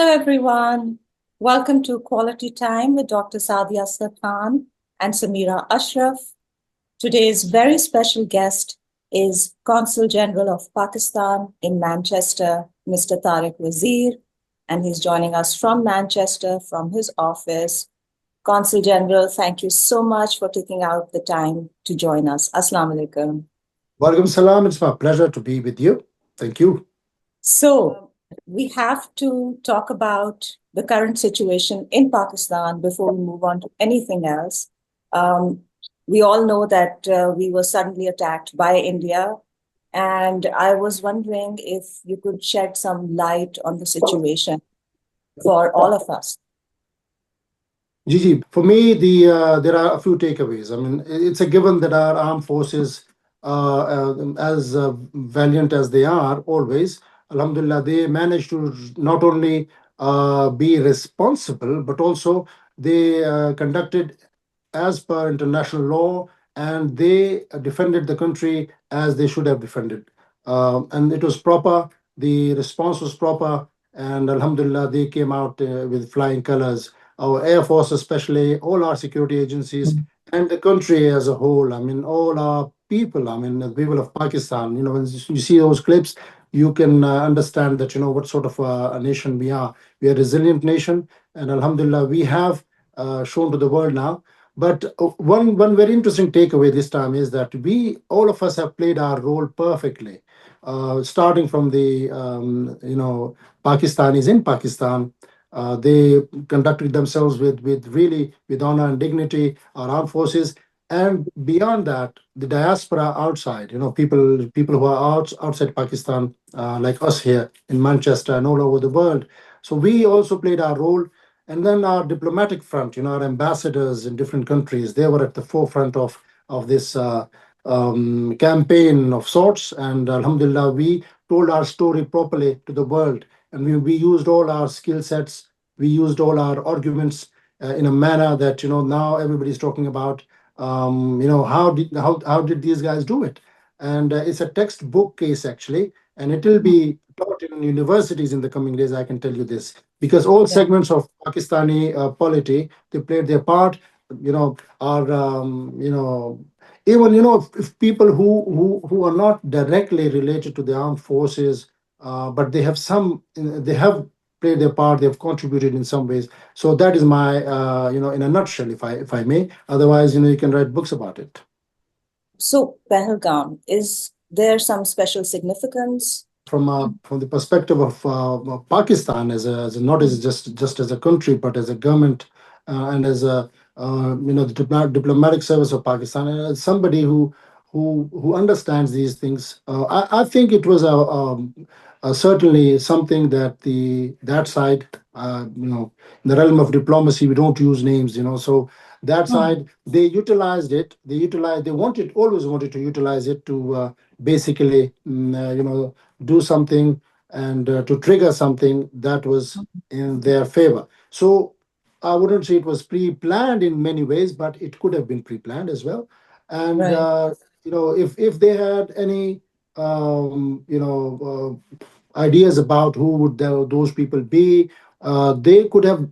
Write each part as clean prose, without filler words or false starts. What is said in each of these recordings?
Hello, everyone. Welcome to Quality Time with Dr. Saadia Asghar Khan and Sameera Ashraf. Today's very special guest is Consul General of Pakistan in Manchester, Mr. Tariq Wazir, and he's joining us from Manchester, from his office. Consul General, thank you so much for taking out the time to join us. Assalamu alaikum. Walaikum salam. It's my pleasure to be with you. Thank you. So, we have to talk about the current situation in Pakistan before we move on to anything else. We all know that we were suddenly attacked by India, and I was wondering if you could shed some light on the situation for all of us. Gigi, for me, there are a few takeaways. I mean, it's a given that our armed forces, as valiant as they are always, Alhamdulillah, they managed to not only be responsible, but also they conducted as per international law, and they defended the country as they should have defended. And it was proper, the response was proper, and Alhamdulillah, they came out with flying colors. Our Air Force, especially, all our security agencies, and the country as a whole. I mean, all our people, I mean, the people of Pakistan, when you see those clips, you can understand that, what sort of a nation we are. We are a resilient nation, and Alhamdulillah, we have shown to the world now. But one very interesting takeaway this time is that all of us have played our role perfectly, starting from the Pakistanis in Pakistan. They conducted themselves with honor and dignity, our armed forces, and beyond that, the diaspora outside. People who are outside Pakistan, like us here in Manchester and all over the world. So we also played our role. And then our diplomatic front, our ambassadors in different countries, they were at the forefront of this campaign of sorts. And Alhamdulillah, we told our story properly to the world. And we used all our skill sets, we used all our arguments in a manner that, now everybody's talking about, how did these guys do it? And it's a textbook case, actually. And it will be taught in universities in the coming days, I can tell you this, because all segments of Pakistani polity, they played their part. Are even if people who are not directly related to the armed forces, but they have played their part, they have contributed in some ways. So that is my in a nutshell, if I may. Otherwise, you can write books about it. So, Pehelgam, is there some special significance? From the perspective of Pakistan, as not as just as a country, but as a government, and as the diplomatic service of Pakistan, and as somebody who understands these things, I think it was certainly something that that side, in the realm of diplomacy, we don't use names, so that side, they utilized it. They always wanted to utilize it to basically, do something and to trigger something that was in their favor. So I wouldn't say it was pre-planned in many ways, but it could have been pre-planned as well. And if they had any ideas about who would those people be, they could have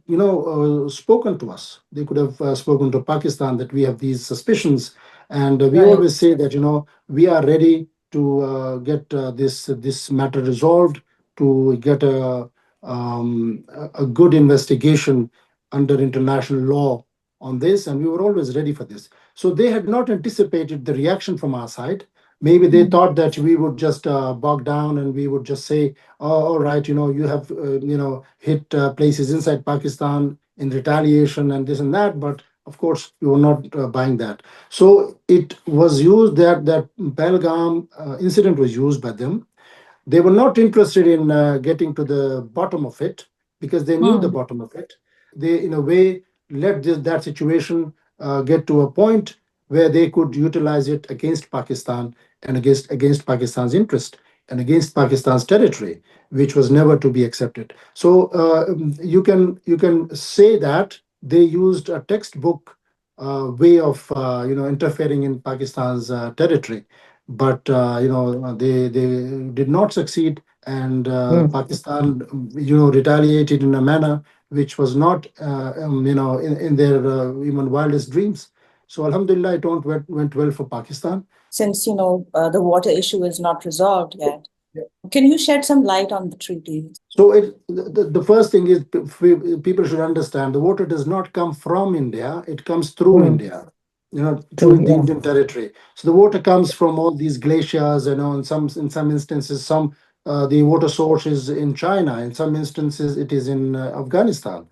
spoken to us. They could have spoken to Pakistan that we have these suspicions, and we always say that we are ready to get this matter resolved, to get a good investigation under international law on this, and we were always ready for this. So they had not anticipated the reaction from our side. Maybe they thought that we would just bog down and we would just say, "Oh, all right, you have hit places inside Pakistan in retaliation and this and that." But of course, we were not buying that. So it was used that Pehelgam incident was used by them. They were not interested in getting to the bottom of it because they knew the bottom of it. They, in a way, let that situation get to a point where they could utilize it against Pakistan and against Pakistan's interest and against Pakistan's territory, which was never to be accepted. So you can say that they used a textbook way of interfering in Pakistan's territory, but they did not succeed and Mm. Pakistan, retaliated in a manner which was not, in their even wildest dreams. So, Alhamdulillah, it went well for Pakistan. Since, the water issue is not resolved yet. Can you shed some light on the treaty? So the first thing is, people should understand, the water does not come from India; it comes through Mm. India, through the True. Indian Yeah. territory. So the water comes from all these glaciers. In some instances, the water source is in China. In some instances, it is in Afghanistan.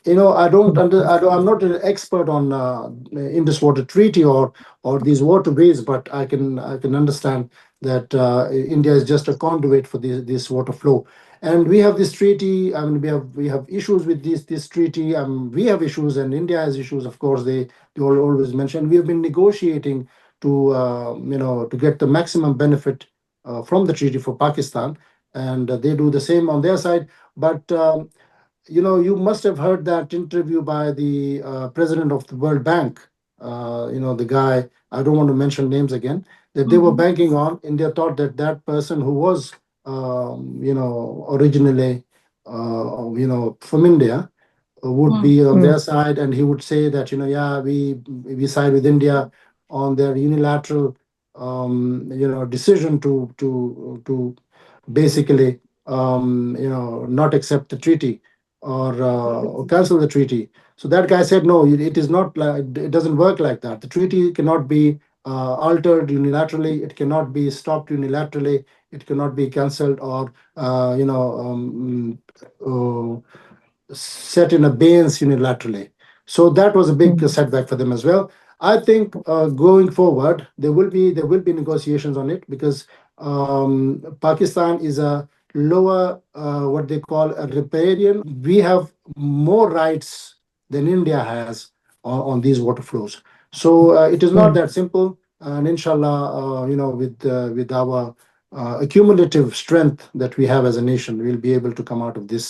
I'm not an expert on Indus Water Treaty or these waterways, but I can understand that India is just a conduit for this water flow. And we have this treaty. I mean, we have issues with this treaty. We have issues, and India has issues. Of course, they always mention. We have been negotiating to get the maximum benefit from the treaty for Pakistan, and they do the same on their side. But you must have heard that interview by the president of the World Bank. The guy, I don't want to mention names again, that they were Mhm. banking on. India thought that that person who was, originally, from India, would Mm. be on their Mm. side, and he would say that, yeah, we side with India on their unilateral, decision to basically, not accept the treaty, or cancel the treaty. So that guy said, no, it is not like, it doesn't work like that. The treaty cannot be altered unilaterally. It cannot be stopped unilaterally. It cannot be cancelled or set in abeyance unilaterally. So that was a big Mm. setback for them as well. I think going forward, there will be negotiations on it, because Pakistan is a lower, what they call a riparian. We have more rights than India has on these water flows. So it is not Mm. that simple. And inshallah, with our accumulative strength that we have as a nation, we'll be able to come out of this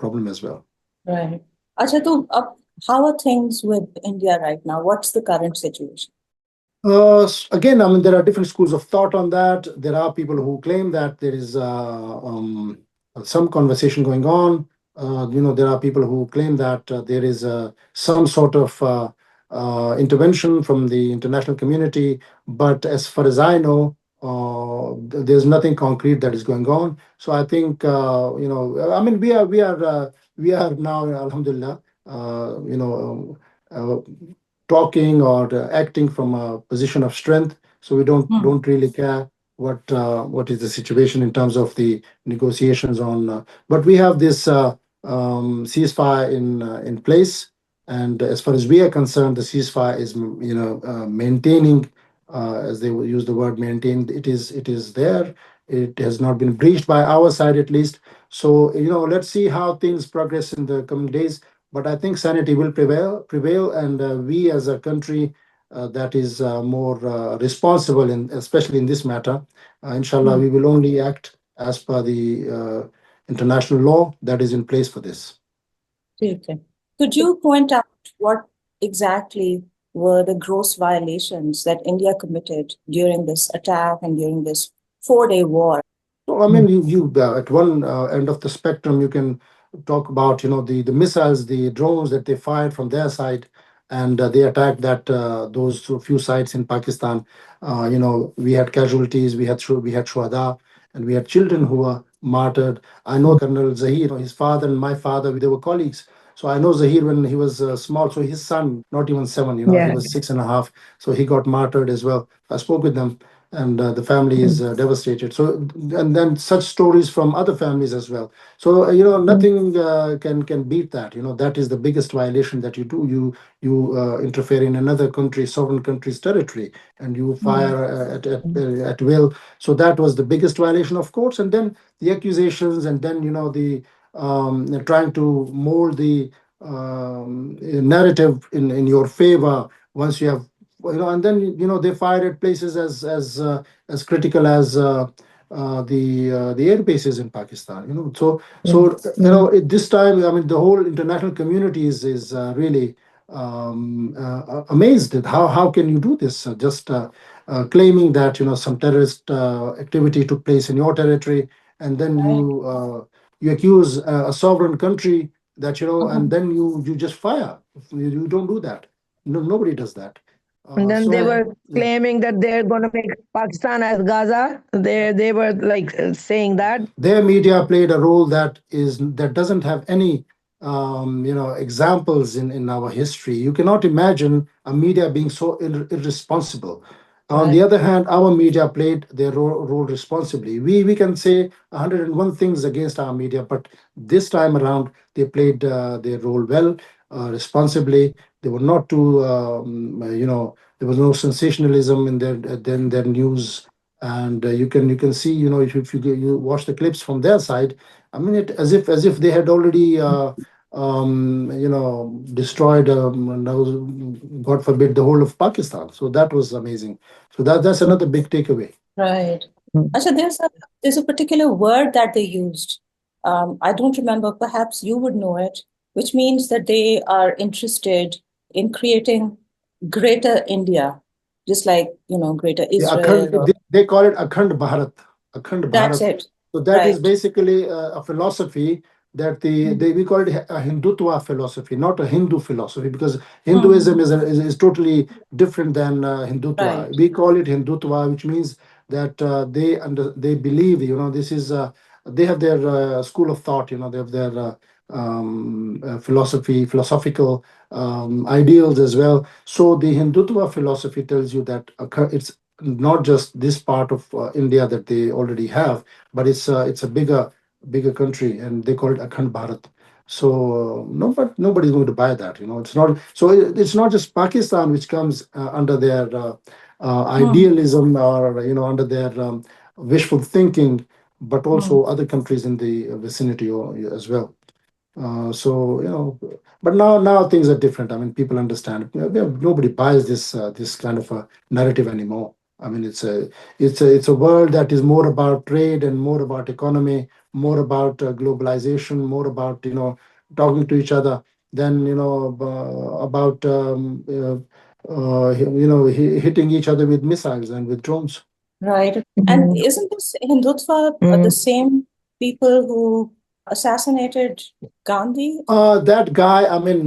problem as well. Right. Acha, how are things with India right now? What's the current situation? Again, I mean, there are different schools of thought on that. There are people who claim that there is some conversation going on. There are people who claim that there is some sort of intervention from the international community. But as far as I know, there's nothing concrete that is going on. So I think, I mean, we are now, Alhamdulillah, talking or acting from a position of strength. So we don't Hmm. don't really care what is the situation in terms of the negotiations on. But we have this ceasefire in place, and as far as we are concerned, the ceasefire is maintaining. As they will use the word maintained, it is there. It has not been breached by our side, at least. So let's see how things progress in the coming days. But I think sanity will prevail, and we as a country that is more responsible, especially in this matter, inshallah, Hmm. we will only act as per the international law that is in place for this. Okay. Could you point out what exactly were the gross violations that India committed during this attack and during this 4-day war? So I mean, you at one end of the spectrum, you can talk about the missiles, the drones that they fired from their side, and they attacked those few sites in Pakistan. We had casualties, we had shuhada, and we had children who were martyred. I know Colonel Zahir, his father and my father, they were colleagues. So I know Zahir when he was small. So his son, not even 7, he Yeah. was 6.5. So he got martyred as well. I spoke with them, and the family is Mm. devastated. So, and then such stories from other families as well. So Mm. nothing can beat that. That is the biggest violation that you do. You interfere in another country, sovereign country's territory, and you Hmm. fire Mm. at will. So that was the biggest violation, of course. And then the accusations, and then the trying to mold the narrative in your favor once you have, and then they fire at places as critical as the air bases in Pakistan. So Mm. Mm. at this time, I mean, the whole international community is really amazed at how can you do this, just claiming that some terrorist activity took place in your territory, and then Right. you accuse a sovereign country that and Mhm. then you just fire. You don't do that. No, nobody does that. And then they So Right. were yeah. claiming that they're going to make Pakistan as Gaza. They were like saying that. Their media played a role that doesn't have any examples in our history. You cannot imagine a media being so irresponsible. On the Right. other hand, our media played their role responsibly. We can say 101 things against our media, but this time around they played their role well, responsibly. They were not too there was no sensationalism in their news. And you can see, if you watch the clips from their side, I mean, it as if they had already destroyed, God forbid, the whole of Pakistan. So that was amazing. So that's another big takeaway. Right. Mm. Actually, there's a particular word that they used. I don't remember, perhaps you would know it, which means that they are interested in creating greater India, just like, greater Yeah, Israel or they call it Akhand Bharat. Akhand that's Bharat. it. So that is Right. basically a philosophy that Mm. we call it a Hindutva philosophy, not a Hindu philosophy, because Mm. Hinduism is totally different than Hindutva. Right. We call it Hindutva, which means that they believe, this is they have their school of thought, they have their philosophical ideals as well. So the Hindutva philosophy tells you that it's not just this part of India that they already have, but it's a bigger country, and they call it Akhand Bharat. So no, but nobody's going to buy that. It's not. So it's not just Pakistan which comes under their Mm. idealism, or under their wishful thinking, but Mm. also other countries in the vicinity as well. So but now things are different. I mean, people understand. Nobody buys this kind of a narrative anymore. I mean, it's a world that is more about trade and more about economy, more about globalization, more about talking to each other than about hitting each other with missiles and with drones. Right. And Mm. isn't this Hindutva the Mm. same people who assassinated Gandhi? That guy, I mean,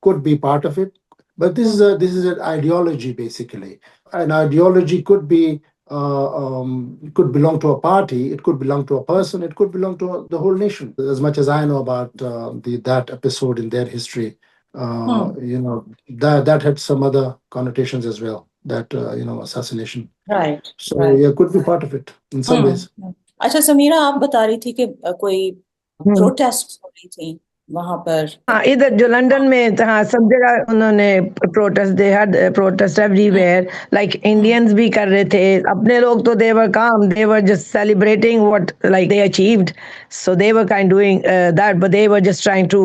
could be part of it, but Mm. this is an ideology basically. An ideology could belong to a party, it could belong to a person, it could belong to the whole nation. As much as I know about that episode in their history, Hmm. that had some other connotations as well. That assassination. Right. So Right. yeah, could be part of it in some hmm ways. अच्छा समीरा आप बता रही थी कि कोई Mm. Protest हो रही थी वहां पर हाँ इधर जो लंदन में हाँ सब जगह उन्होंने protest they had protest everywhere like hmm Indians भी कर रहे थे अपने लोग तो they were calm they were just celebrating what like they achieved so they were kind doing that but they were just trying to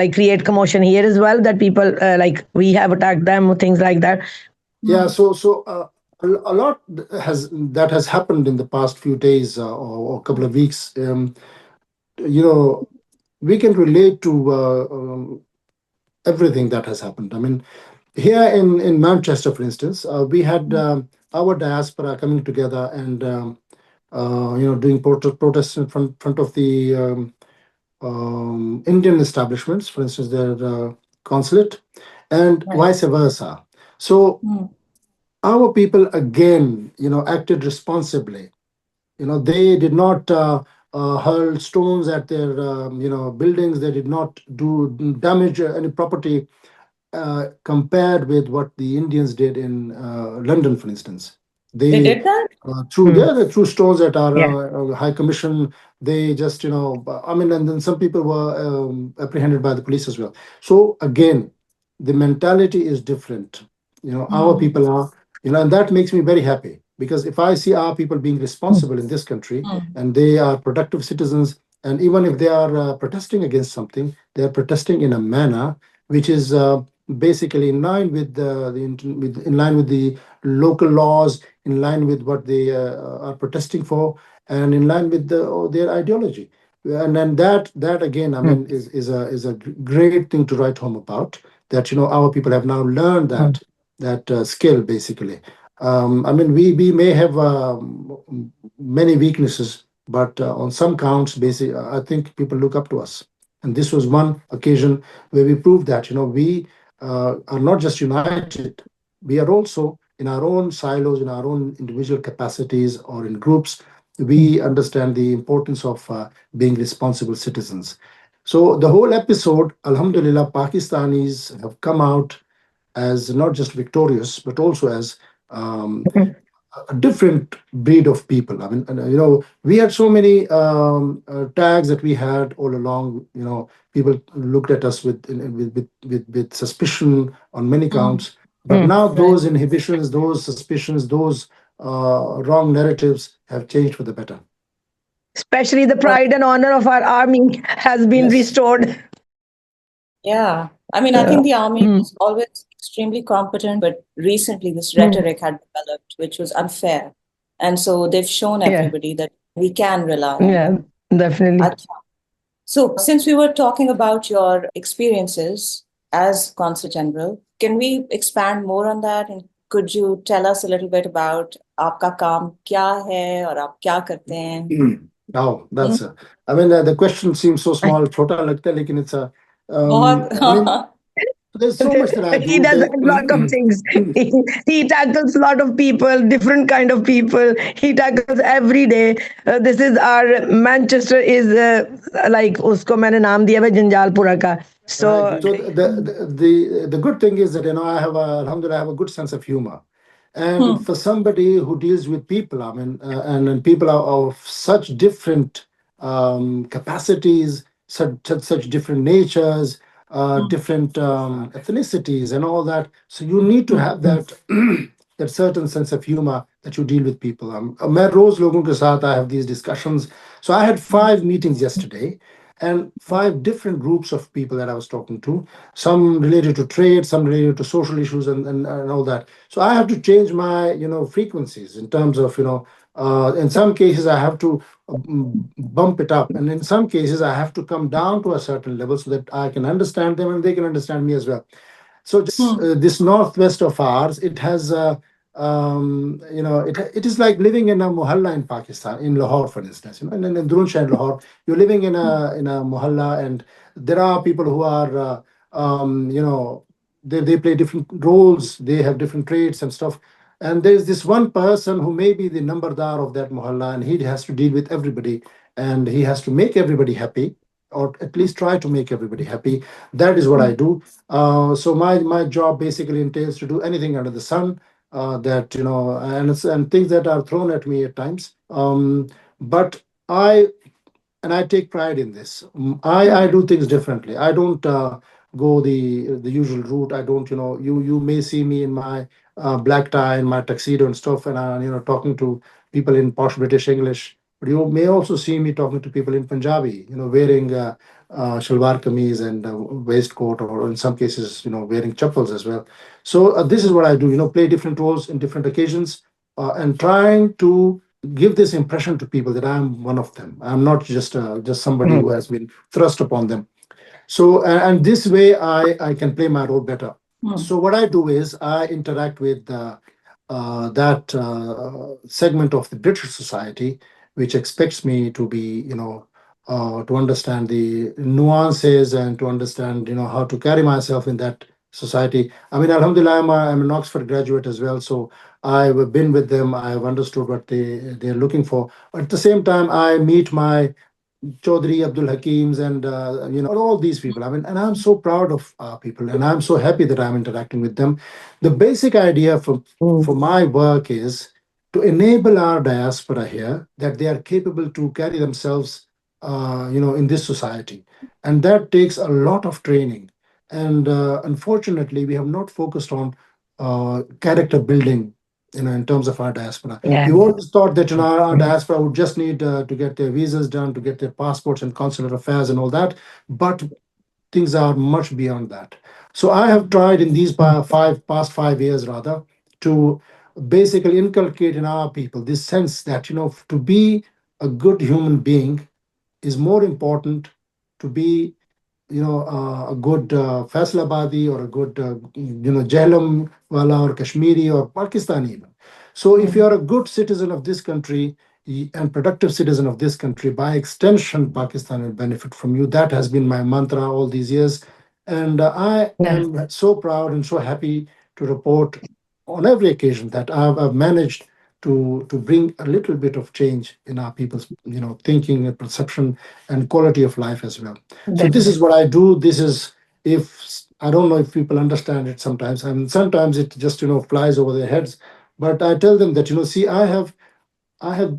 like create commotion here as well that people like we have attacked them or things like that. Yeah, hmm a lot has happened in the past few days, or a couple of weeks. You know, we can relate to everything that has happened. I mean, here in Manchester, for instance, we had our diaspora coming together and doing protests in front of the Indian establishments, for instance, their consulate, and right vice versa. So hmm our people again acted responsibly. They did not hurl stones at their buildings. They did not do damage any property, compared with what the Indians did in London, for instance. they They did that threw Mm. yeah, they threw stones at our Yeah. High Commission. They just I mean, and then some people were apprehended by the police as well. So again, the mentality is different. Our hmm people are, and that makes me very happy, because if I see our people being responsible in this country hmm and they are productive citizens, and even if they are protesting against something, they are protesting in a manner which is basically in line with in line with the local laws, in line with what they are protesting for, and in line with their ideology. And then that again, I Mm. mean, is a great thing to write home about. That our people have now learned Mm. that skill basically. I mean, we may have many weaknesses, but on some counts, basic, I think people look up to us. And this was one occasion where we proved that, we are not just united, we are also in our own silos, in our own individual capacities or in groups. We understand the importance of being responsible citizens. So the whole episode, Alhamdulillah, Pakistanis have come out as not just victorious, but also as um, a different breed of people. I mean, and, we had so many tags that we had all along. People looked at us with suspicion on many counts. But now those inhibitions, those suspicions, those wrong narratives have changed for the better. Especially the pride and honor of our army has been Yes. restored. Yeah. I mean, I Yeah. think the army was always extremely competent, but recently this rhetoric had developed, which was unfair. And so they've shown Yeah. everybody that we can rely on Yeah, them. definitely. So, since we were talking about your experiences as Consul General, can we expand more on that? And could you tell us a little bit about आपका काम क्या है और आप क्या करते हैं? Oh, that's I mean, the question seems so small, chota lagta, lekin it's a, बहुत I mean, there's so much that I He do. does a lot of things. He tackles a lot of people, different kind of people. He tackles every day. This is our Manchester is like usko मैंने नाम दिया है जंजालपुरा का. So Right. So the good thing is that I have alhamdulillah, I have a good sense of humor, and for somebody who deals with people, I mean, and people are of such different capacities, such different natures, different ethnicities, and all that. So you need to have that that certain sense of humor that you deal with people. मैं रोज लोगों के साथ I have these discussions. So I had 5 meetings yesterday and 5 different groups of people that I was talking to, some related to trade, some related to social issues, and all that. So I have to change my frequencies in terms of in some cases I have to bump it up, and in some cases I have to come down to a certain level so that I can understand them and they can understand me as well. So this northwest of ours, it has it is like living in a mohalla in Pakistan, in Lahore, for instance. In Durunshah in Lahore, you're living in a mohalla, and there are people who are they play different roles, they have different traits and stuff. And there's this one person who may be the nambardar of that mohalla, and he has to deal with everybody, and he has to make everybody happy, or at least try to make everybody happy. That is what I do. So my job basically entails to do anything under the sun, that and things that are thrown at me at times. But I take pride in this. I do things differently. I don't go the usual route. I don't you may see me in my black tie and my tuxedo and stuff, and talking to people in posh British English. But you may also see me talking to people in Punjabi, wearing shalwar kameez and waistcoat, or in some cases, wearing chappals as well. So this is what I do. Play different roles in different occasions, and trying to give this impression to people that I'm one of them. I'm not just somebody who has been thrust upon them. So and this way I can play my role better. So what I do is I interact with that segment of the British society which expects me to be to understand the nuances and to understand how to carry myself in that society. I mean, alhamdulillah, I'm an Oxford graduate as well, so I've been with them. I've understood what they're looking for. At the same time, I meet my Chaudhry Abdul Hakims and all these people. I mean, and I'm so proud of people, and I'm so happy that I'm interacting with them. The basic idea for my work is to enable our diaspora here that they are capable to carry themselves, in this society, and that takes a lot of training. And unfortunately, we have not focused on character building in terms of our diaspora. yeah. We always thought that our diaspora would just need to get their visas done, to get their passports and consular affairs and all that. But things are much beyond that. So I have tried in these past 5 years rather to basically inculcate in our people this sense that to be a good human being is more important to be a good Faisalabadi or a good Jhelum wala or Kashmiri or Pakistani even. So if you are a good citizen of this country and productive citizen of this country, by extension, Pakistan will benefit from you. That has been my mantra all these years. And I Yeah. am so proud and so happy to report on every occasion that I've managed to bring a little bit of change in our people's thinking and perception and quality of life as well. So this is what I do. This is, if I don't know if people understand it sometimes, and sometimes it just flies over their heads. But I tell them that see, I have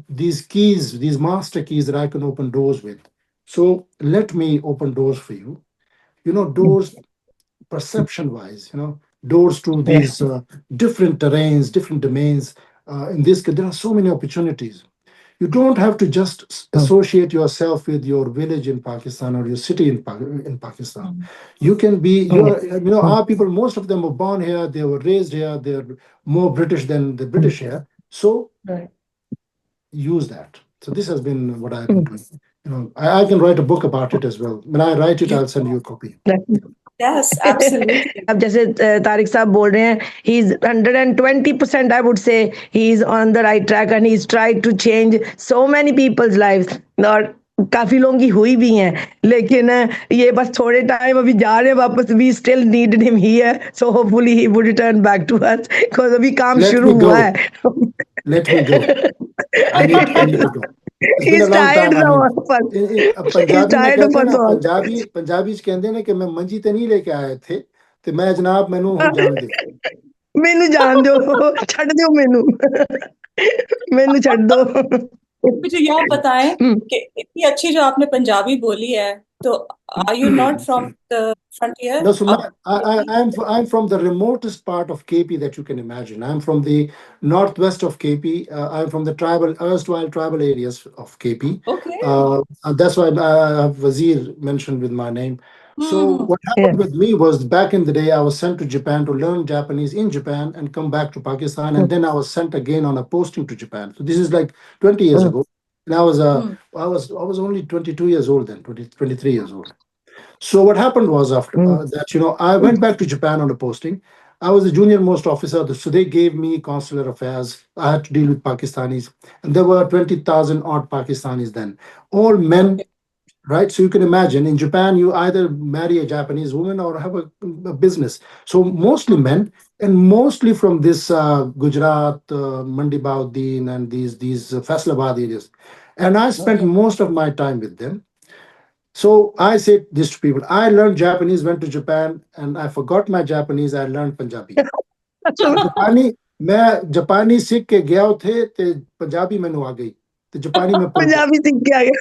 these keys, these master keys that I can open doors with. So let me open doors for you. Doors perception wise. Doors to Yeah. these different terrains, different domains. In this, there are so many opportunities. You don't have to just associate yourself with your village in Pakistan or your city in Pakistan. You can be our people. Most of them were born here. They were raised here. They're more British than the British here. So Right. use that. So this has been what I've been doing. I can write a book about it as well. When I write it, You, I'll send you a copy. yes, absolutely. अब जैसे तारिक साहब बोल रहे हैं he is 120% I would say he is on the right track and he is tried to change so many peoples life और काफी लोगों की हुई भी हैं लेकिन ये बस थोड़े टाइम अभी जा रहे हैं वापस we still need him here so hopefully he would return back to us because अभी काम Let शुरू me हुआ go. है Let me go. I need to go. It's been a he's long tired time. I now mean, of us. He's Punjabi में tired of कहते हैं us ना, all. Punjabi कहते ने कि मैं मंजी ते नहीं लेके आए थे ते मैं जनाब मैनू हुण जान दे ਮੈਨੂੰ ਜਾਣ ਦਿਓ ਛੱਡ ਦਿਓ ਮੈਨੂੰ ਮੈਨੂੰ ਛੱਡ ਦਿਓ मुझे ये आप बताएं कि इतनी अच्छी जो आपने पंजाबी बोली है, तो are you not from the frontier No, so of I'm from the remotest part of KP that you can imagine. I'm from the northwest of KP. I'm from the erstwhile tribal areas of KP. Okay? That's why I have Wazir mentioned with my name. So hmm, what Yeah. happened with me was, back in the day, I was sent to Japan to learn Japanese in Japan and come back to Pakistan, and then I was sent again on a posting to Japan. So this is like 20 years ago. And I was only 22 years old then, 23 years old. So what happened was, after that, I went back to Japan on a posting. I was the junior most officer, so they gave me consular affairs. I had to deal with Pakistanis, and there were 20,000 odd Pakistanis then, all men, okay, right? So you can imagine, in Japan, you either marry a Japanese woman or have a business. So mostly men, and mostly from this Gujarat, Mandi Bauddin, and these Faisalabad areas. And I spent okay. most of my time with them. So I said this to people. I learned Japanese, went to Japan, and I forgot my Japanese. I learned Punjabi. जापानी मैं जापानी सीख के गया थे ते पंजाबी मैनू आ गई ते जापानी मैं भूल गया. पंजाबी सीख के आ गया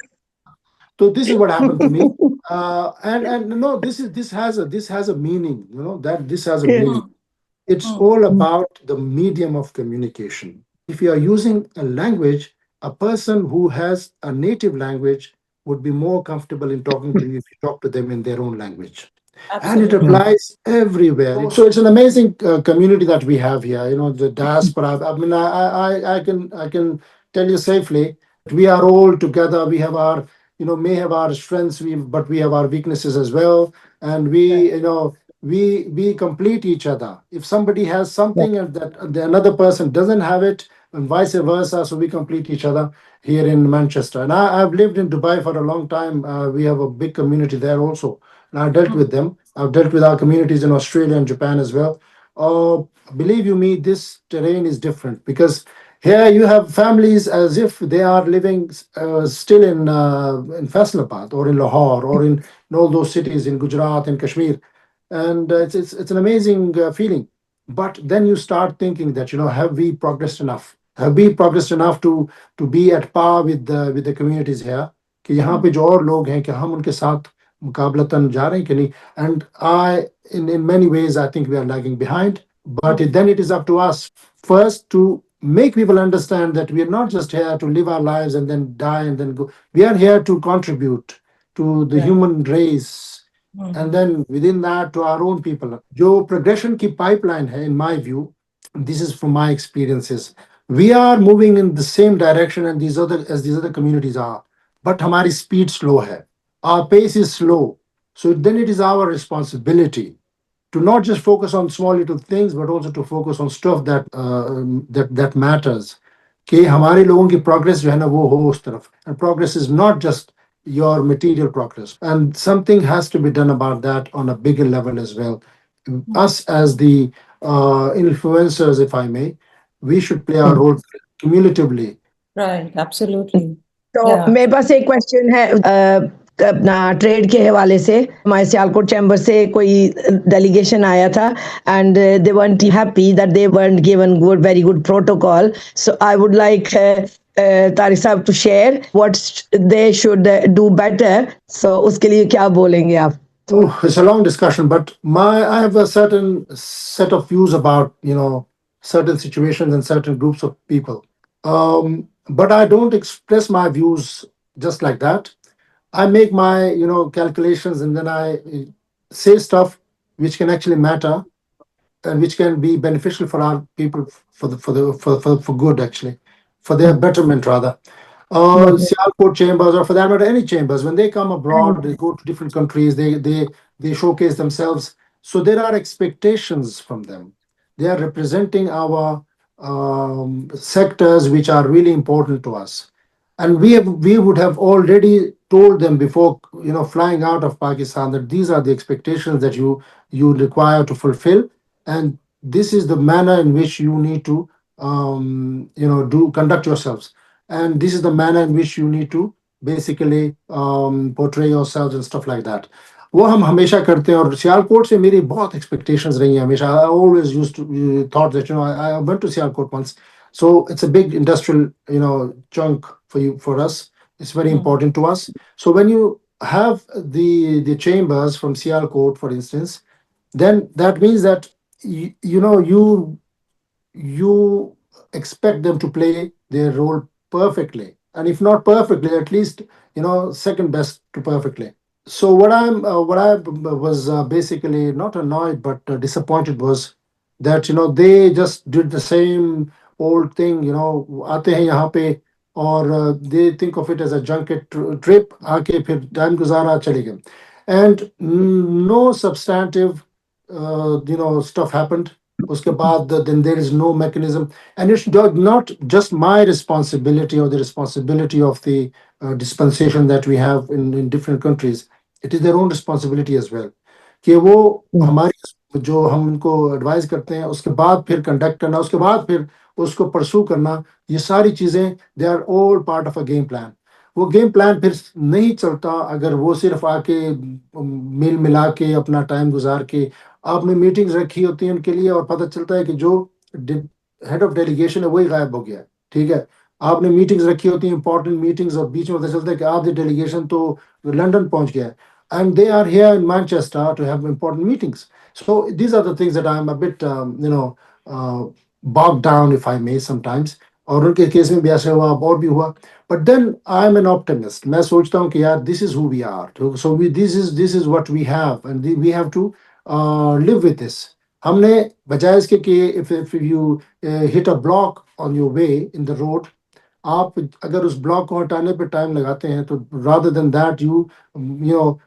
So this is what happened to me. And no, this has a meaning. That this has a meaning. It's all about the medium of communication. If you are using a language, a person who has a native language would be more comfortable in talking to you if you talk to them in their own language. And it Absolutely. applies everywhere. So it's an amazing community that we have here. The diaspora. I mean, I can tell you safely, we are all together. We have our, may have our strengths, but we have our weaknesses as well. And we, Right. we complete each other. If somebody has something and that the another person doesn't have it, and vice versa, so we complete each other here in Manchester. And I've lived in Dubai for a long time. We have a big community there also, and I dealt with them. I've dealt with our communities in Australia and Japan as well. Believe you me, this terrain is different, because here you have families as if they are living still in Faisalabad or in Lahore or in all those cities in Gujarat and Kashmir, and it's an amazing feeling. But then you start thinking that, have we progressed enough? Have we progressed enough to be at par with the communities here? कि यहाँ पे जो और लोग हैं कि हम उनके साथ मुकाबलतन जा रहे हैं कि नहीं? And in many ways, I think we are lagging behind. But then it is up to us first to make people understand that we are not just here to live our lives and then die and then go. We are here to contribute to the Right. human race, and then within that to our own people. जो progression की pipeline है, in my view, this is from my experiences. We are moving in the same direction and these other communities are, but हमारी speed slow है. Our pace is slow. So then it is our responsibility to not just focus on small little things, but also to focus on stuff that matters. कि हमारे लोगों की progress जो है ना वो हो उस तरफ. And progress is not just your material progress. And something has to be done about that on a bigger level as well. Us as the influencers, if I may, we should play our role cumulatively. Right, absolutely. तो Yeah. मेरे पास एक question है अपना trade के हवाले से हमारे Sialkot chamber से कोई डेलीगेशन आया था and they weren't happy that they weren't given very good protocol, so I would like Tariq साहब to share what they should do better. So उसके लिए क्या बोलेंगे आप? Oh, it's a long discussion, but I have a certain set of views about certain situations and certain groups of people. But I don't express my views just like that. I make my calculations, and then I say stuff which can actually matter and which can be beneficial for our people, for good, actually, for their betterment rather. Sialkot chambers, or for that matter, any chambers, when they come abroad, they go to different countries, they showcase themselves. So there are expectations from them. They are representing our sectors which are really important to us, and we would have already told them before flying out of Pakistan that these are the expectations that you require to fulfill, and this is the manner in which you need to do conduct yourselves, and this is the manner in which you need to basically portray yourselves and stuff like that. वो हम हमेशा करते हैं, और सियालकोट से मेरी बहुत expectations रही हैं हमेशा. I always used to thought that I went to Sialkot once, so it's a big industrial chunk for us. It's very important to us. So when you have the chambers from Sialkot, for instance, then that means that you expect them to play their role perfectly, and if not perfectly, at least second best to perfectly. So what I was basically not annoyed but disappointed was that they just did the same old thing. आते हैं यहाँ पे, और they think of it as a junket trip, आके फिर time गुजारा चले गए, and no substantive stuff happened. उसके बाद then there is no mechanism, and it's not just my responsibility or the responsibility of the dispensation that we have in different countries. It is their own responsibility as well कि वो हमारी जो हम उनको advice करते हैं उसके बाद फिर कंडक्ट करना, उसके बाद फिर उसको परसू करना, ये सारी चीज़ें they are all part of a game plan. वो गेम प्लान फिर नहीं चलता अगर वो सिर्फ आके मिल मिला के अपना टाइम गुजार के. आपने मीटिंग्स रखी होती हैं उनके लिए, और पता चलता है कि जो हेड ऑफ डेलीगेशन है वही गायब हो गया. ठीक है, आपने मीटिंग्स रखी होती हैं, इंपॉर्टेंट मीटिंग्स, और बीच में पता चलता है कि आधी डेलीगेशन तो लंदन पहुंच गया है, and they are here in Manchester to have important meetings. So these are the things that I'm a bit bogged down, if I may, sometimes. और उनके केस में भी ऐसा हुआ, और भी हुआ. But then I'm an optimist. मैं सोचता हूँ कि यार this is who we are. So this is what we have, and we have to live with this. हमने बजाय इसके कि if you hit a block on your way in the road, आप अगर उस ब्लॉक को हटाने पे टाइम लगाते हैं तो rather than that you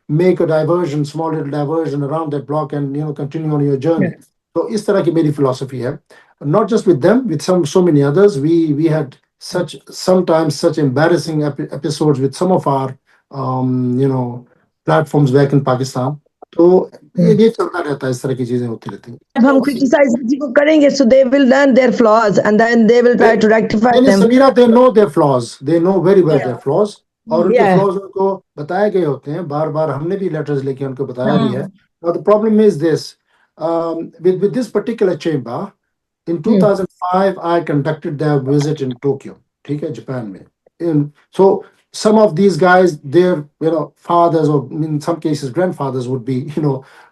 make a diversion, small little diversion around that block and continue on your journey. तो इस तरह की मेरी philosophy है. Not just with them, with so many others. We had sometimes such embarrassing episodes with some of our platforms back in Pakistan. तो ये चलता रहता है, इस तरह की चीजें होती रहती हैं. जब हम criticize किसी को करेंगे, so they will learn their flaws and then they will try to rectify them. Sameera, they know their flaws. They know very well their flaws. और उनके flaws उनको बताए गए होते हैं. बार बार हमने भी letters लेके उनको बताया भी है. Now the problem is this, with this particular chamber, in 2005 I conducted their visit in Tokyo, ठीक है, Japan में. So some of these guys, their fathers, or in some cases grandfathers, would be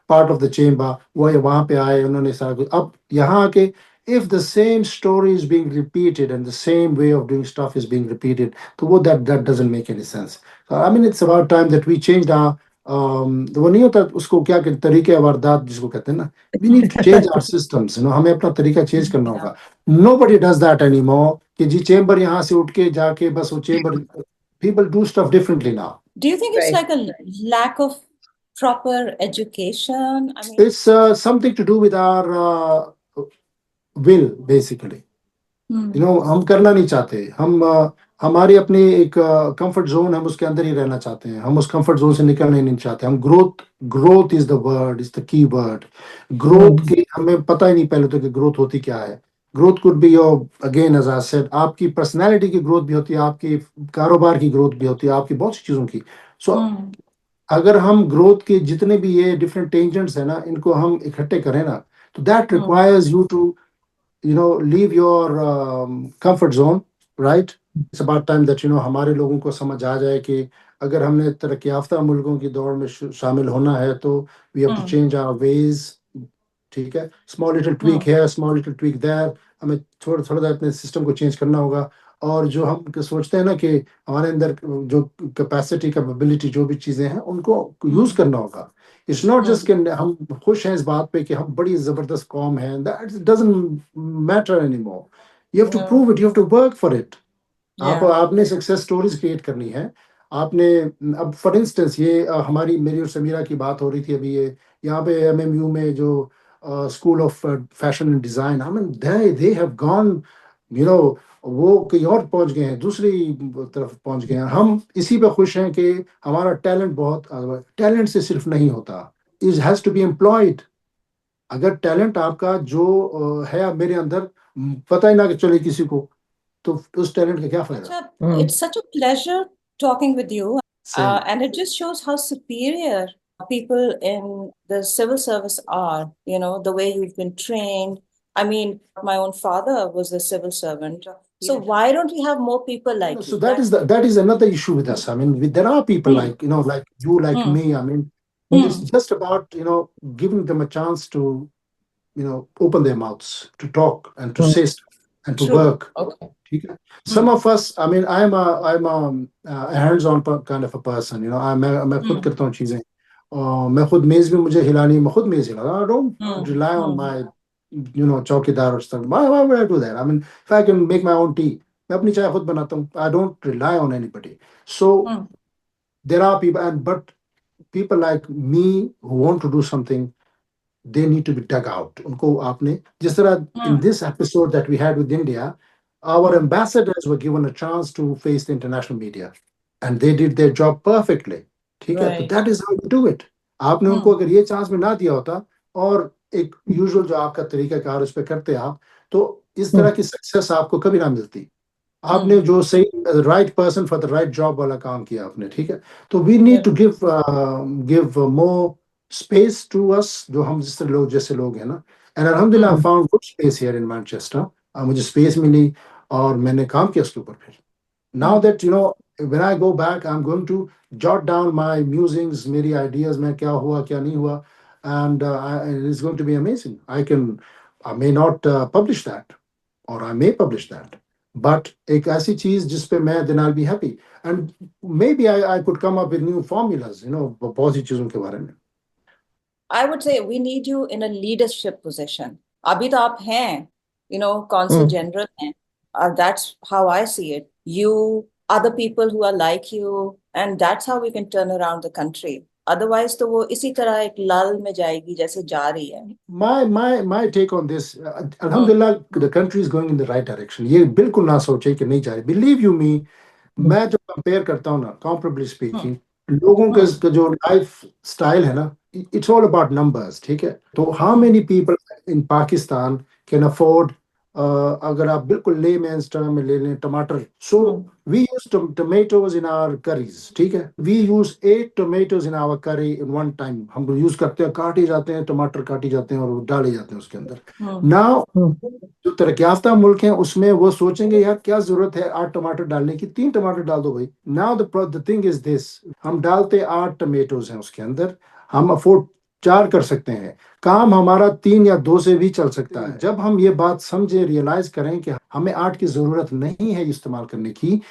part of the chamber. वो वहाँ पे आए, उन्होंने सारा कुछ. अब यहाँ आके, if the same story is being repeated and the same way of doing stuff is being repeated, so that doesn't make any sense. So I mean, it's about time that we changed our वो नहीं होता उसको क्या कहते, तरीके वारदात जिसको कहते हैं ना. We need to change our systems. हमें अपना तरीका चेंज करना होगा. Nobody does that anymore. कि जी चेंबर यहाँ से उठ के जाके बस वो chamber. People do stuff differently now. Do you think it's like a lack of proper education? I mean, It's something to do with our will, basically. हम करना नहीं चाहते, हम हमारी अपनी एक कंफर्ट जोन, हम उसके अंदर ही रहना चाहते हैं, हम उस कंफर्ट जोन से निकलना ही नहीं चाहते। हम growth is the word, is the key word. Growth की हमें पता ही नहीं पहले तो कि ग्रोथ होती क्या है। Growth could be your, again as I said, आपकी पर्सनैलिटी की ग्रोथ भी होती है, आपकी कारोबार की ग्रोथ भी होती है, आपकी बहुत सी चीज़ों की। सो अगर हम ग्रोथ के जितने भी ये डिफरेंट टेंजेंट्स है ना, इनको हम इकट्ठे करें ना, तो that requires you to leave your comfort zone, right? It's about time that हमारे लोगों को समझ आ जाए कि अगर हमने तरक्की याफ्ता मुल्कों की दौड़ में शामिल होना है तो we have to change our ways, ठीक है? स्मॉल लिटिल ट्वीक है, स्मॉल लिटिल ट्वीक देयर, हमें थोड़ा थोड़ा अपने सिस्टम को चेंज करना होगा। और जो हम सोचते हैं ना कि हमारे अंदर जो कैपेसिटी, कैपेबिलिटी, जो भी चीज़ें हैं उनको यूज़ करना होगा। इट्स नॉट जस्ट कि हम खुश हैं इस बात पे कि हम बड़ी ज़बरदस्त कौम हैं, that doesn't matter any more. You have to prove it, you have to work for it. आपने सक्सेस स्टोरीज क्रिएट करनी है। आपने अब फॉर इंस्टेंस ये हमारी मेरी और समीरा की बात हो रही थी अभी, ये यहाँ पे एमएमयू में जो school of fashion and design, I mean they have gone, वो कहीं और पहुंच गए हैं, दूसरी तरफ पहुंच गए हैं। हम इसी पे खुश हैं कि हमारा टैलेंट बहुत, टैलेंट से सिर्फ नहीं होता, it has to be employed. अगर टैलेंट आपका जो है अब मेरे अंदर, पता ही ना कि चले किसी को, तो उस टैलेंट का क्या फायदा। it's such a pleasure talking with you. And it just shows how superior people in the civil service are, the way you've been trained. I mean, my own father was a civil servant. So why don't we have more people like you? So that is another issue with us. I mean, there are people like like you, like me. I mean, it's just about giving them a chance to open their mouths, to talk and to say stuff and to work. Okay. ठीक है? Some of us, I mean, I'm a hands-on kind of a person. मैं खुद करता हूँ चीजें, और मैं खुद मेज भी मुझे हिलानी, मैं खुद मेज हिलाता हूँ। I don't rely on my चौकीदार और stuff. Why would I do that? I mean, if I can make my own tea, मैं अपनी चाय खुद बनाता हूँ. I don't rely on anybody. So there are people, but people like me who want to do something, they need to be dug out. उनको आपने जिस तरह in this episode that we had with India, our ambassadors were given a chance to face the international media, and they did their job perfectly. ठीक है? तो that is how you do it. आपने उनको अगर ये chance में ना दिया होता और एक यूजुअल जो आपका तरीकाकार उस पर करते आप, तो इस तरह की सक्सेस आपको कभी ना मिलती। आपने जो सही right person for the right job वाला काम किया आपने, ठीक है? तो we need to give more space to us, जो हम जैसे लोग हैं ना। एंड अल्हम्दुलिल्लाह I found good space here in Manchester. मुझे स्पेस मिली और मैंने काम किया उसके ऊपर। फिर now that when I go back, I'm going to jot down my musings, मेरी ideas में क्या हुआ क्या नहीं हुआ, and it's going to be amazing. I may not publish that, or I may publish that, but एक ऐसी चीज जिस पे मैं, then I'll be happy, and maybe I could come up with new formulas, बहुत सी चीजों के बारे में। I would say we need you in a leadership position. अभी तो आप हैं, Consul General हैं. That's how I see it. You, other people who are like you, and that's how we can turn around the country. Otherwise, तो वो इसी तरह एक लल में जाएगी जैसे जा रही है. My take on this, alhamdulillah, the country is going in the right direction. ये बिल्कुल ना सोचे कि नहीं जा रही. Believe you me, मैं जो कंपेयर करता हूँ ना, comparably speaking, लोगों का जो लाइफ स्टाइल है ना, it's all about numbers, ठीक है? तो how many people in Pakistan can afford, अगर आप बिल्कुल लेमैन्स टर्म में ले लें, टमाटर। So we use tomatoes in our curries, ठीक है? We use 8 tomatoes in our curry in one time. हम लोग यूज करते हैं, काटे जाते हैं, टमाटर काटे जाते हैं और वो डाले जाते हैं उसके अंदर। Now जो तरक्की याफ्ता मुल्क हैं उसमें वो सोचेंगे यार क्या जरूरत है 8 टमाटर डालने की, 3 टमाटर डाल दो भाई। Now the thing is this, हम डालते 8 टमेटोज हैं उसके अंदर, हम अफोर्ड 4 कर सकते हैं, काम हमारा 3 या 2 से भी चल सकता है। जब हम ये बात समझे, रियलाइज करें कि हमें 8 की जरूरत नहीं है इस्तेमाल करने की,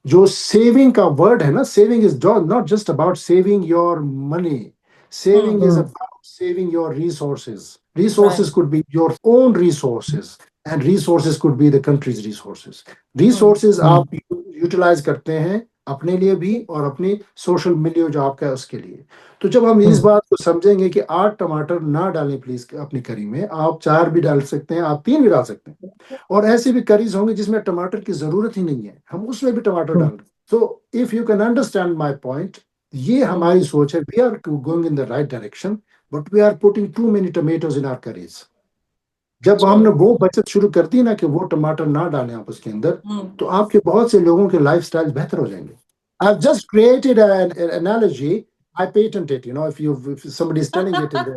जो सेविंग का वर्ड है ना, saving is not just about saving your money, saving is about saving your resources. Resources could be your own resources, and resources could be the country's resources. Resources आप utilize करते हैं अपने लिए भी और अपनी सोशल मिलियो जो आपका है उसके लिए। तो जब हम इस बात को समझेंगे कि 8 टमाटर ना डालें प्लीज अपनी करी में, आप 4 भी डाल सकते हैं, आप 3 भी डाल सकते हैं। और ऐसे भी करीज होंगे जिसमें टमाटर की जरूरत ही नहीं है, हम उसमें भी टमाटर डाल रहे हैं। So if you can understand my point, ये हमारी सोच है, we are going in the right direction, but we are putting too many tomatoes in our curries. जब हमने वो बचत शुरू कर दी ना कि वो टमाटर ना डालें आप उसके अंदर, तो आपके बहुत से लोगों के लाइफस्टाइल बेहतर हो जाएंगे। I've just created an analogy. I patent it. If somebody is telling it in the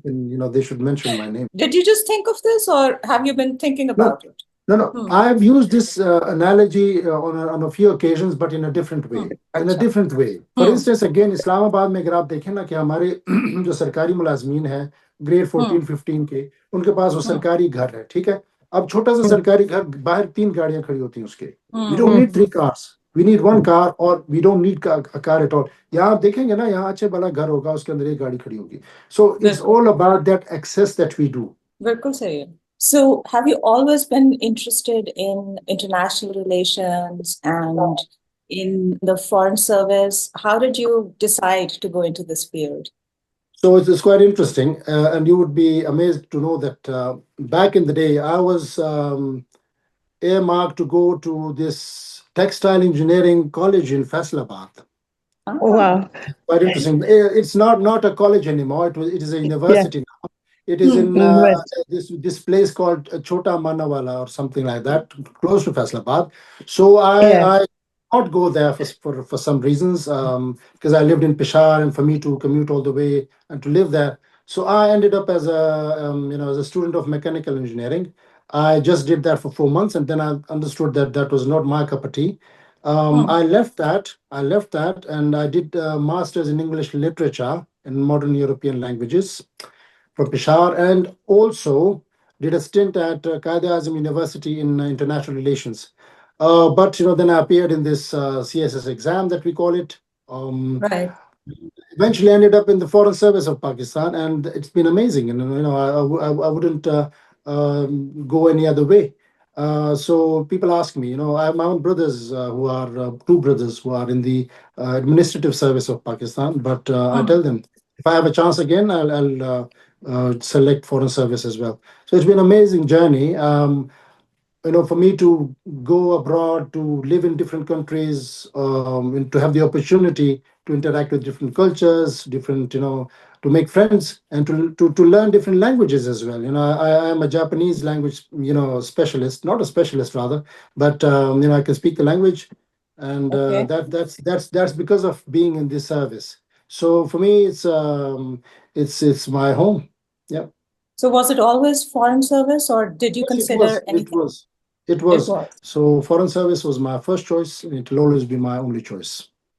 then they should mention my name. Did you just think of this, or have you been thinking No, about it? no. I've used this analogy on a few occasions, but in a different way. In a different way. For instance, again, Islamabad में अगर आप देखें ना कि हमारे जो सरकारी मुलाजमीन है ग्रेड 14, 15 के, उनके पास वो सरकारी घर है, ठीक है। अब छोटा सा सरकारी घर, बाहर 3 गाड़ियां खड़ी होती हैं उसके। We don't need 3 cars. We need 1 car, or we don't need a car at all. यहाँ आप देखेंगे ना, यहाँ अच्छे बड़ा घर होगा, उसके अंदर 1 गाड़ी खड़ी होगी। So it's all about that access that we do. बिल्कुल सही है। So, have you always been interested in international relations and in the foreign service? How did you decide to go into this field? So it's quite interesting, and you would be amazed to know that back in the day, I was earmarked to go to this textile engineering college in Faisalabad. Oh, wow. Quite interesting. It's not a college anymore. It is a university now. It is in this place called Chota Manawala or something like that, close to Faisalabad. So I not go there for some reasons, because I lived in Peshawar, and for me to commute all the way and to live there. So I ended up as as a student of mechanical engineering. I just did that for 4 months, and then I understood that that was not my cup of tea. I left that, and I did a master's in English literature and modern European languages from Peshawar, and also did a stint at Qaeda-e-Azam University in international relations. But then I appeared in this CSS exam that we call it. Right. Eventually ended up in the Foreign Service of Pakistan, and it's been amazing. And I wouldn't go any other way. So people ask me, I have my own brothers who are 2 brothers who are in the administrative service of Pakistan. But I tell them, if I have a chance again, I'll select foreign service as well. So it's been an amazing journey. For me to go abroad, to live in different countries, and to have the opportunity to interact with different cultures, to make friends, and to learn different languages as well. I am a Japanese language, specialist, not a specialist rather, but I can speak the language, and that's because of being in this service. So for me, it's my home. Yeah. So, was it always foreign service, or did you consider anything? It was. So foreign service was my first choice, and it will always be my only choice.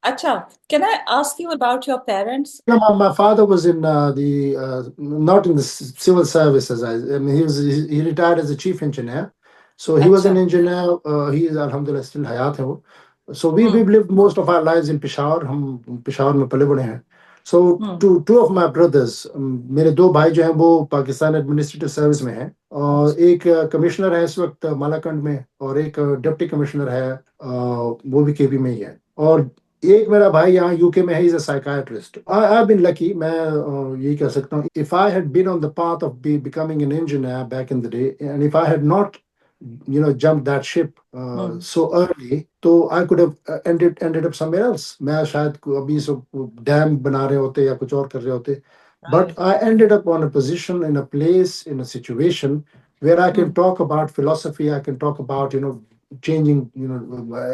Acha, can I ask you about your parents? My father was in not in the civil services. I mean, he retired as a chief engineer. So he was an engineer. He is alhamdulillah still hayat hai wo. So we've lived most of our lives in Peshawar. हम Peshawar में पले बड़े हैं. So two of my brothers, मेरे 2 भाई जो हैं वो पाकिस्तान एडमिनिस्ट्रेटिव सर्विस में हैं, और एक कमिश्नर है इस वक्त मालाकंड में, और एक डिप्टी कमिश्नर है, वो भी केपी में ही है, और एक मेरा भाई यहाँ यूके में है, is a psychiatrist. I have been lucky, मैं यही कह सकता हूँ, if I had been on the path of becoming an engineer back in the day, and if I had not jumped that ship so early, तो I could have ended up somewhere else. मैं शायद अभी dam बना रहे होते या कुछ और कर रहे होते. But I ended up on a position, in a place, in a situation where I can talk about philosophy, I can talk about changing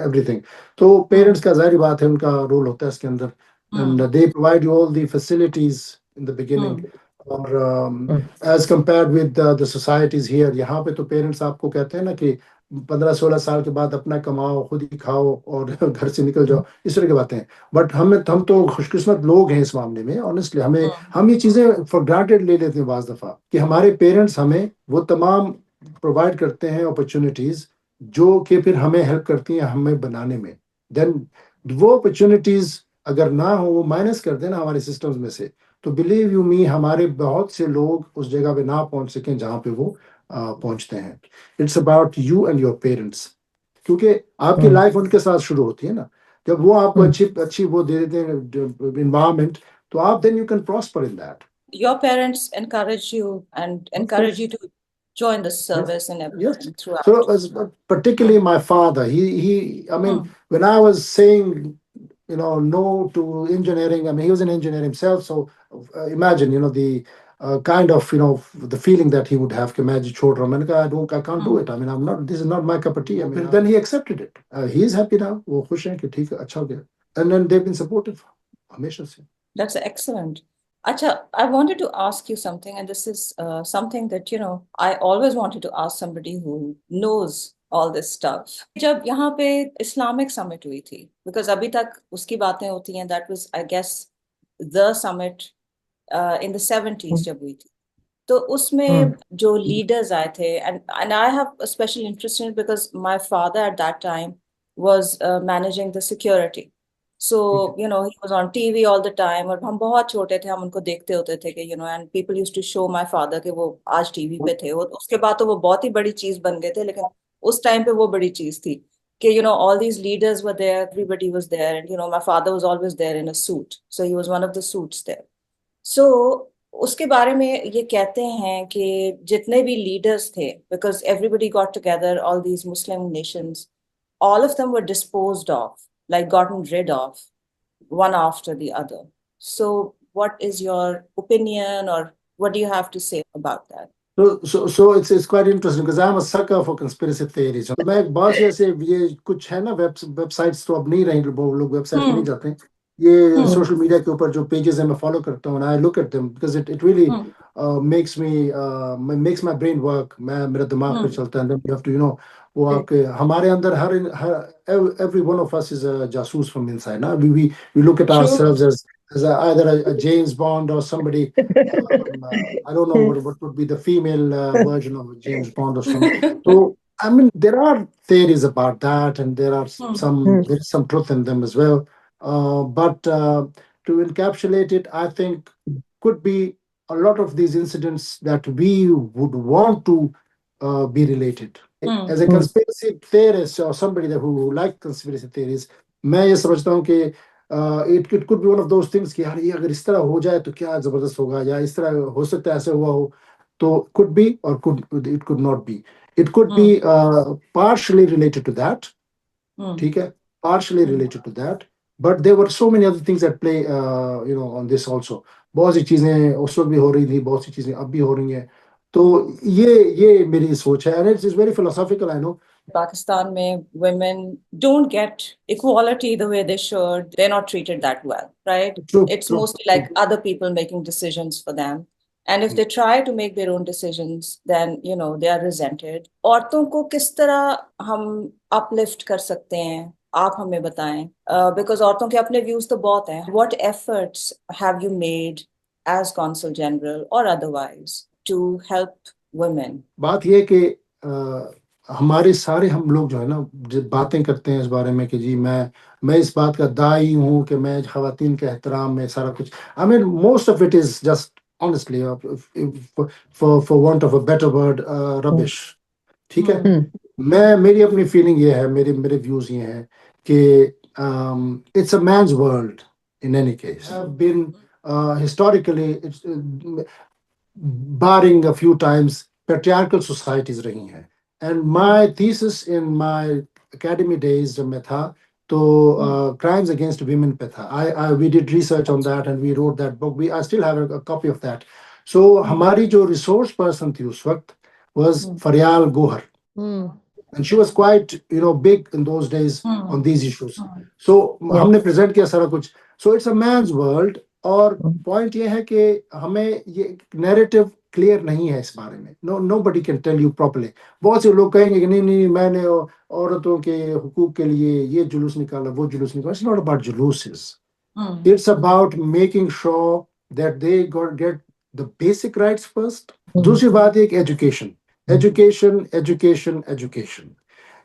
everything. तो पेरेंट्स का जाहिर बात है, उनका रोल होता है इसके अंदर, and they provide you all the facilities in the beginning. और as compared with the societies here, यहाँ पे तो पेरेंट्स आपको कहते हैं ना कि 15-16 साल के बाद अपना कमाओ, खुद ही खाओ और घर से निकल जाओ, इस तरह की बातें हैं. बट हम तो खुशकिस्मत लोग हैं इस मामले में. ऑनेस्टली हम ये चीज़ें फॉर ग्रांटेड ले लेते हैं बाज़ दफ़ा, कि हमारे पेरेंट्स हमें वो तमाम प्रोवाइड करते हैं अपॉर्चुनिटीज़ जो कि फिर हमें हेल्प करती हैं हमें बनाने में. देन वो अपॉर्चुनिटीज़ अगर ना हो, वो माइनस कर देना हमारे सिस्टम्स में से, तो बिलीव यू मी, हमारे बहुत से लोग उस जगह पे ना पहुंच सकें जहां पे वो पहुंचते हैं. It's about you and your parents, क्योंकि आपकी लाइफ उनके साथ शुरू होती है ना. जब वो आपको अच्छी वो दे देते हैं environment, तो आप then you can prosper in that. Your parents encourage you and encourage you to join the service and everything throughout. So particularly my father, I mean, when I was saying, no to engineering, I mean, he was an engineer himself. So imagine, the kind of, the feeling that he would have. कि मैं छोड़ रहा हूँ, मैंने कहा, I can't do it. I mean, this is not my cup of tea. I mean, then he accepted it. He is happy now. वो खुश हैं कि ठीक है, अच्छा हो गया. And then they've been supportive. हमेशा से. That's excellent. Acha, I wanted to ask you something, and this is something that, I always wanted to ask somebody who knows all this stuff. जब यहाँ पे Islamic summit हुई थी, because अभी तक उसकी बातें होती हैं, that was, I guess, the summit in the 70s जब हुई थी. तो उसमें जो leaders आए थे, and I have a special interest in it because my father at that time was managing the security. So, he was on TV all the time, और हम बहुत छोटे थे, हम उनको देखते होते थे कि, and people used to show my father कि वो आज TV पे थे, और उसके बाद तो वो बहुत ही बड़ी चीज बन गए थे, लेकिन उस टाइम पे वो बड़ी चीज थी कि, all these leaders were there, everybody was there, and, my father was always there in a suit. So he was one of the suits there. So, उसके बारे में ये कहते हैं कि जितने भी leaders थे, because everybody got together, all these Muslim nations, all of them were disposed of, like gotten rid of, one after the other. So what is your opinion, or what do you have to say about that? So it's quite interesting because I'm a sucker for conspiracy theories. तो मैं एक बहुत से ऐसे ये कुछ है ना वेबसाइट्स तो अब नहीं रही, लोग वेबसाइट पे नहीं जाते हैं. ये सोशल मीडिया के ऊपर जो पेजेस हैं मैं फॉलो करता हूँ, and I look at them because it really makes my brain work. मेरा दिमाग पे चलता है. And then you have to, वो आपके हमारे अंदर हर every one of us is a jasus from inside. ना we look at ourselves as either a James Bond or somebody. I don't know what would be the female version of James Bond or something. So I mean, there are theories about that, and there is some truth in them as well. But to encapsulate it, I think could be a lot of these incidents that we would want to be related. As a conspiracy theorist or somebody who like conspiracy theories, मैं ये समझता हूँ कि it could be one of those things कि यार ये अगर इस तरह हो जाए तो क्या जबरदस्त होगा, या इस तरह हो सकता है ऐसे हुआ हो, तो could be or it could not be. It could be partially related to that. ठीक है, partially related to that, but there were so many other things at play on this also. बहुत सी चीजें उस वक्त भी हो रही थी, बहुत सी चीजें अब भी हो रही हैं. तो ये मेरी सोच है, and it's very philosophical, I know. Pakistan mein women don't get equality the way they should. They're not treated that well, right? It's mostly like other people making decisions for them. And if they try to make their own decisions, then, they are resented. औरतों को किस तरह हम uplift कर सकते हैं? आप हमें बताएं. Because औरतों के अपने views तो बहुत हैं. What efforts have you made as Consul General or otherwise to help women? बात ये कि हमारे सारे हम लोग जो है ना बातें करते हैं इस बारे में कि जी मैं इस बात का दाई हूँ कि मैं ख़वातीन के एहतराम में सारा कुछ. I mean, most of it is just honestly, for want of a better word, rubbish. ठीक है. मेरी अपनी फीलिंग ये है, मेरे व्यूज ये हैं कि it's a man's world in any case. Have been historically, it's barring a few times, patriarchal societies रही हैं. And my thesis in my academy days जब मैं था तो crimes against women पे था. We did research on that and we wrote that book. I still have a copy of that. So हमारी जो resource person थी उस वक्त was Faryal Gohar. And she was quite, big in those days on these issues. So हमने present किया सारा कुछ. So it's a man's world. और point ये है कि हमें ये narrative clear नहीं है इस बारे में. Nobody can tell you properly. बहुत से लोग कहेंगे कि नहीं मैंने औरतों के हुकूक के लिए ये जुलूस निकाला, वो जुलूस निकाला. It's not about juluses. It's about making sure that they get the basic rights first. दूसरी बात है कि education.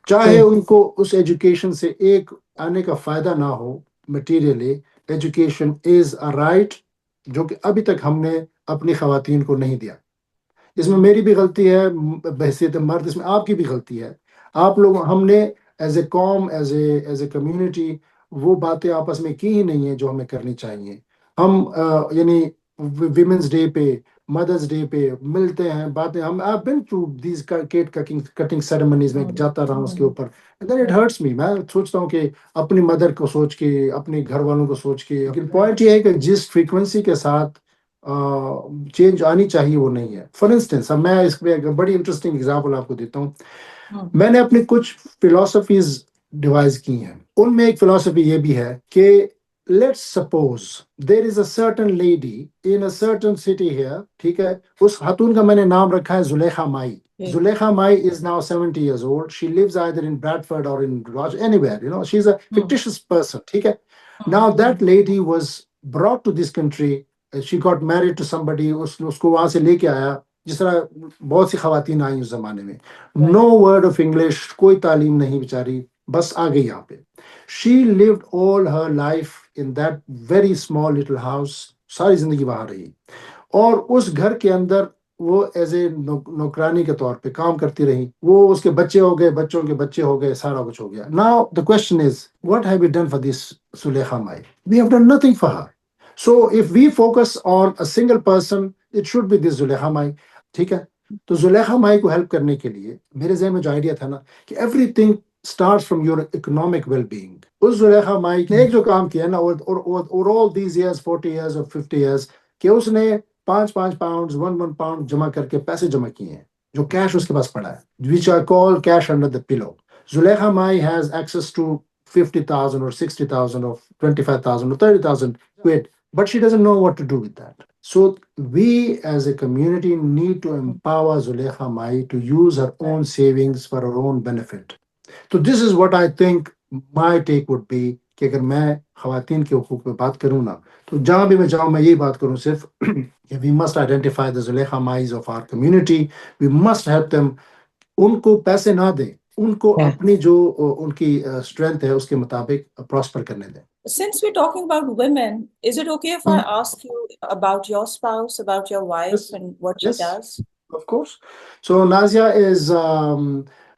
चाहे उनको उस education से एक आने का फायदा ना हो materially, education is a right जो कि अभी तक हमने अपनी ख़वातीन को नहीं दिया. इसमें मेरी भी गलती है बहैसियत मर्द, इसमें आपकी भी गलती है. आप लोग हमने as a कौम, as a community, वो बातें आपस में की ही नहीं है जो हमें करनी चाहिए। हम यानी विमेंस डे पे, मदर्स डे पे मिलते हैं, बातें, हम I been through these cake cutting ceremonies में जाता रहा उसके ऊपर, and then it hurts me. मैं सोचता हूँ कि अपनी मदर को सोच के, अपने घर वालों को सोच के, लेकिन पॉइंट ये है कि जिस फ्रीक्वेंसी के साथ चेंज आनी चाहिए वो नहीं है। फॉर इंस्टेंस, अब मैं इसमें एक बड़ी इंटरेस्टिंग एग्जांपल आपको देता हूँ। मैंने अपनी कुछ फिलोसफीज डिवाइस की हैं, उनमें एक फिलोसफी ये भी है कि let's suppose there is a certain lady in a certain city here, ठीक है, उस खातून का मैंने नाम रखा है जुलेखा माई। Zuleikha Mai is now 70 years old. She lives either in Bradford or in Raj, anywhere. You know, she's a fictitious person. Okay? Now that lady was brought to this country. She got married to somebody. उसको वहां से लेके आया, जिस तरह बहुत सी खवातीन आई उस जमाने में। No word of English, कोई तालीम नहीं बेचारी, बस आ गई यहाँ पे। She lived all her life in that very small little house. सारी जिंदगी वहां रही, और उस घर के अंदर वो एज ए नौकरानी के तौर पे काम करती रही। वो उसके बच्चे हो गए, बच्चों के बच्चे हो गए, सारा कुछ हो गया। Now the question is, what have we done for this Sulekha Mai? We have done nothing for her. So if we focus on a single person, it should be this Zulekha Mai. ठीक है, तो जुलेखा माई को हेल्प करने के लिए मेरे जहन में जो आइडिया था ना कि everything starts from your economic well-being, उस जुलेखा माई ने एक जो काम किया ना, और all these years, 40 years or 50 years, कि उसने 5 पाउंड, 1 पाउंड जमा करके पैसे जमा किए हैं, जो कैश उसके पास पड़ा है, which are called cash under the pillow. Zulekha Mai has access to 50,000 or 60,000 or 25,000 or 30,000 quid, but she doesn't know what to do with that. So we as a community need to empower Zulekha Mai to use her own savings for her own benefit. So this is what I think my take would be, कि अगर मैं खवातीन के हुकूक पे बात करूँ ना, तो जहाँ भी मैं जाऊँ मैं यही बात करूँ सिर्फ कि we must identify the Zulekha Mais of our community, we must help them। उनको पैसे ना दें, उनको अपनी जो उनकी स्ट्रेंथ है उसके मुताबिक प्रॉस्पर करने दें। Since we're talking about women, is it okay if I ask you about your spouse, about your wife, Yes. and what she Yes. does? Of course. So Nazia is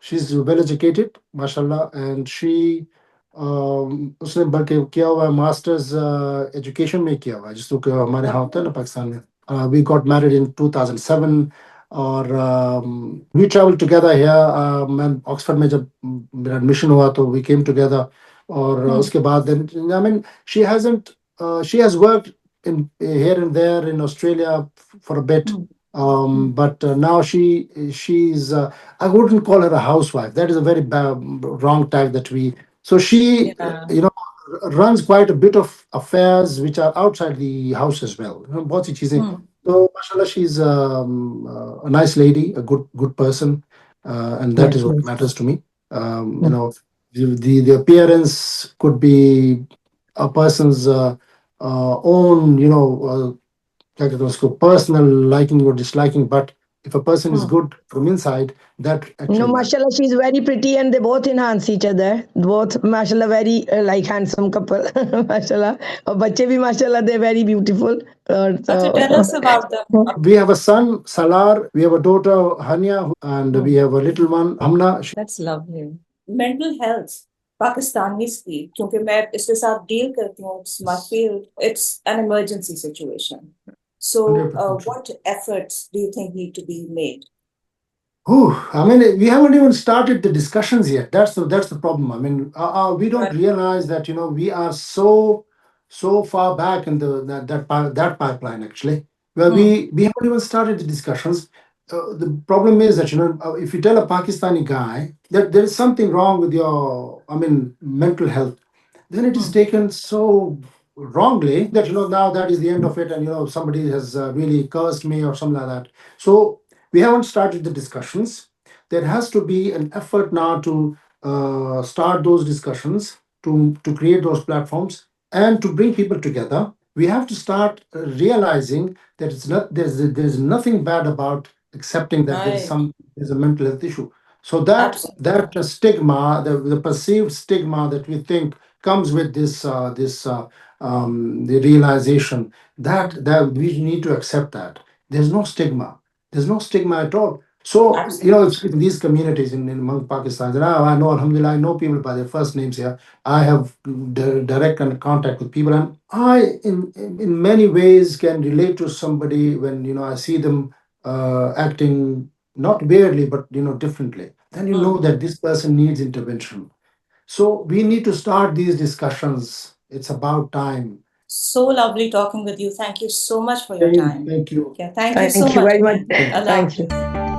she's well educated, mashallah, and she उसने बल्कि किया हुआ है masters education में किया हुआ है, जिसको कि हमारे यहाँ होता है ना पाकिस्तान में। We got married in 2007, और we traveled together here। मैं ऑक्सफोर्ड में जब मेरा एडमिशन हुआ तो we came together, और उसके बाद then I mean she hasn't she has worked in here and there in Australia for a bit. But now she's I wouldn't call her a housewife. That is a very wrong tag that we. So she you know runs quite a bit of affairs which are outside the house as well. You know, बहुत सी चीजें। So mashallah, she's a nice lady, a good person, and that is what matters to me. You know, the appearance could be a person's own, you know, क्या कहते हैं उसको, personal liking or disliking, but if a person is good from inside, that actually No, mashallah, she's very pretty and they both enhance each other. Both, mashallah, very like handsome couple. Mashallah. और बच्चे भी mashallah, they're very beautiful. So tell us about them. We have a son, Salar. We have a daughter, Hania, and we have a little one, Hamna. That's lovely. Mental health, Pakistanis की, क्योंकि मैं इसके साथ deal करती हूँ, it's my field, it's an emergency situation. So, 100% what efforts do you think need to be made? I mean, we haven't even started the discussions yet. That's the problem. I mean, we don't realize that, you know, we are so far back in that pipeline actually, where we haven't even started the discussions. The problem is that, you know, if you tell a Pakistani guy that there is something wrong with your, I mean, mental health, then it is taken so wrongly that, you know, now that is the end of it, and, you know, somebody has really cursed me or something like that. So we haven't started the discussions. There has to be an effort now to start those discussions, to create those platforms and to bring people together. We have to start realizing that there's nothing bad about accepting that there's a mental health issue. So that stigma, the perceived stigma that we think comes with the realization that we need to accept that there's no stigma. There's no stigma at all. So, Absolutely. it's in these communities in among Pakistanis, and I know, Alhamdulillah, I know people by their first names here. I have direct contact with people, and I, in many ways, can relate to somebody when I see them acting not weirdly, but differently. Then you know that this person needs intervention. So we need to start these discussions. It's about time. So lovely talking with you. Thank you so much for your time. Thank you. Yeah, thank you so Thank you much very much. again. Allah Thank you. Hafiz.